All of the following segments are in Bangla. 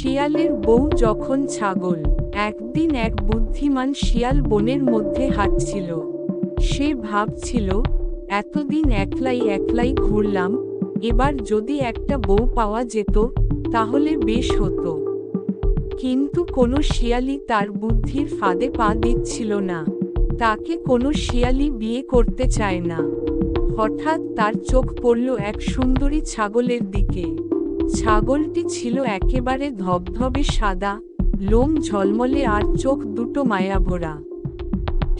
শিয়ালের বউ যখন ছাগল। একদিন এক বুদ্ধিমান শিয়াল বনের মধ্যে হাঁটছিল। সে ভাবছিল, এতদিন একলাই একলাই ঘুরলাম, এবার যদি একটা বউ পাওয়া যেত তাহলে বেশ হতো। কিন্তু কোনো শিয়ালই তার বুদ্ধির ফাঁদে পা দিচ্ছিল না। তাকে কোনো শিয়ালই বিয়ে করতে চায় না। হঠাৎ তার চোখ পড়ল এক সুন্দরী ছাগলের দিকে। ছাগলটি ছিল একেবারে ধবধবে সাদা, লোম ঝলমলে আর চোখ দুটো মায়াভরা।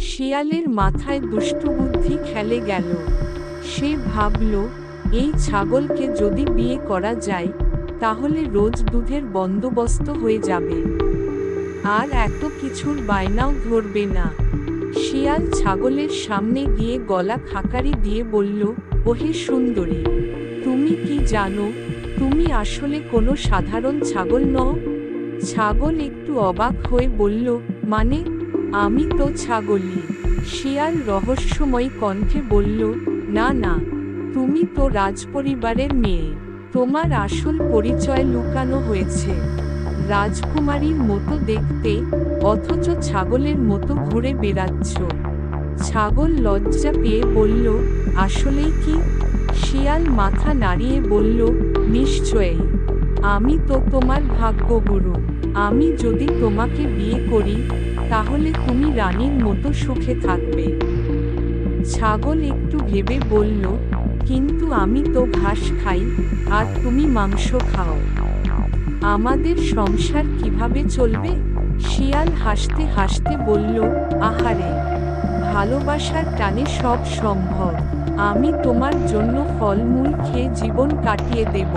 শিয়ালের মাথায় দুষ্টু বুদ্ধি খেলে গেল। সে ভাবল, এই ছাগলকে যদি বিয়ে করা যায় তাহলে রোজ দুধের বন্দোবস্ত হয়ে যাবে, আর এত কিছুর বায়নাও ধরবে না। শিয়াল ছাগলের সামনে গিয়ে গলা খাকারি দিয়ে বলল, ওহে সুন্দরী, তুমি কি জানো তুমি আসলে কোনো সাধারণ ছাগল নও? ছাগল একটু অবাক হয়ে বলল, মানে? আমি তো ছাগলই। শিয়াল রহস্যময় কণ্ঠে বলল, না না, তুমি তো রাজপরিবারের মেয়ে। তোমার আসল পরিচয় লুকানো হয়েছে। রাজকুমারীর মতো দেখতে, অথচ ছাগলের মতো ঘুরে বেড়াচ্ছ। ছাগল লজ্জা পেয়ে বলল, আসলেই কি? শিয়াল মাথা নাড়িয়ে বলল, নিশ্চয়ই। আমি তো তোমার ভাগ্যগুরু। আমি যদি তোমাকে বিয়ে করি তাহলে তুমি রানীর মতো সুখে থাকবে। ছাগল একটু ভেবে বলল, কিন্তু আমি তো ঘাস খাই, আর তুমি মাংস খাও। আমাদের সংসার কিভাবে চলবে? শিয়াল হাসতে হাসতে বলল, আহারে, ভালোবাসার টানে সব সম্ভব। আমি তোমার জন্য ফলমূল খেয়ে জীবন কাটিয়ে দেব।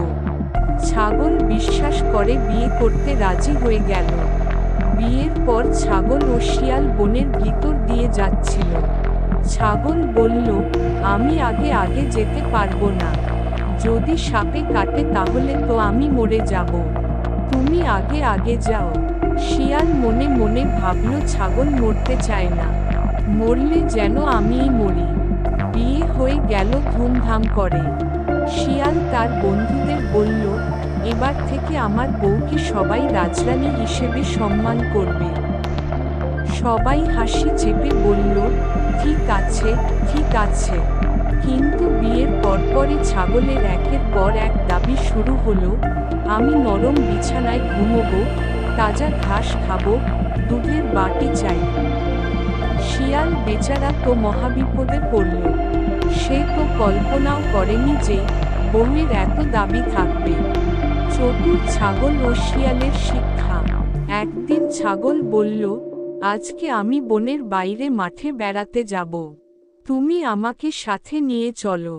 ছাগল বিশ্বাস করে বিয়ে করতে রাজি হয়ে গেল। বিয়ের পর ছাগল ও শিয়াল বনের ভিতর দিয়ে যাচ্ছিল। ছাগল বলল, আমি আগে আগে যেতে পারবো না। যদি সাপে কাটে তাহলে তো আমি মরে যাব। তুমি আগে আগে যাও। শিয়াল মনে মনে ভাবল, ছাগল মরতে চায় না, মরলে যেন আমিই মরি। বিয়ে হয়ে গেল ধুমধাম করে। শিয়াল তার বন্ধুদের বলল, এবার থেকে আমার বউকে সবাই রাজরানী হিসেবে সম্মান করবে। সবাই হাসি চেপে বলল, ঠিক আছে ঠিক আছে। কিন্তু বিয়ের পরপরই ছাগলের একের পর এক দাবি শুরু হলো, আমি নরম বিছানায় ঘুমোবো, তাজা ঘাস খাবো, দুধের বাটি চাই। শিয়াল বেচারা তো মহাবিপদে পড়ল। সে তো কল্পনাও করেনি যে বউয়ের এত দাবি থাকবে। চতুর ছাগল ও শিয়ালের শিক্ষা। একদিন ছাগল বলল, আজকে আমি বনের বাইরে মাঠে বেড়াতে যাব। তুমি আমাকে সাথে নিয়ে চলো।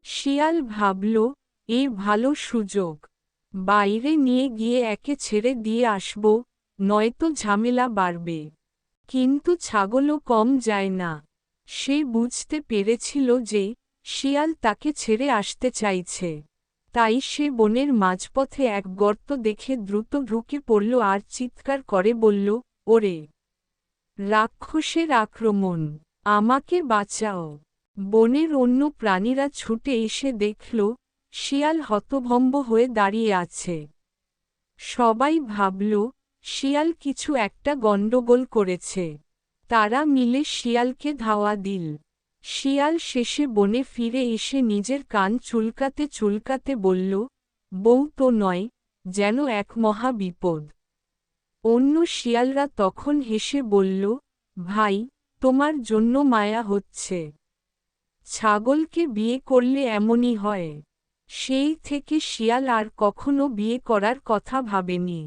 শিয়াল ভাবল, এই ভালো সুযোগ। বাইরে নিয়ে গিয়ে একে ছেড়ে দিয়ে আসব, নয়তো ঝামেলা বাড়বে। কিন্তু ছাগলও কম যায় না। সে বুঝতে পেরেছিল যে শিয়াল তাকে ছেড়ে আসতে চাইছে। তাই সে বনের মাঝপথে এক গর্ত দেখে দ্রুত ঢুকে পড়ল আর চিৎকার করে বলল, ওরে, রাক্ষসের আক্রমণ! আমাকে বাঁচাও! বনের অন্য প্রাণীরা ছুটে এসে দেখল শিয়াল হতভম্ব হয়ে দাঁড়িয়ে আছে। সবাই ভাবল, শিয়াল কিছু একটা গণ্ডগোল করেছে। তারা মিলে শিয়ালকে ধাওয়া দিল। শিয়াল শেষে বনে ফিরে এসে নিজের কান চুলকাতে চুলকাতে বলল, বউ তো নয়, যেন এক মহা বিপদ। অন্য শিয়ালরা তখন হেসে বলল, ভাই, তোমার জন্য মায়া হচ্ছে। ছাগলকে বিয়ে করলে এমনই হয়। সেই থেকে শিয়াল আর কখনো বিয়ে করার কথা ভাবেনি।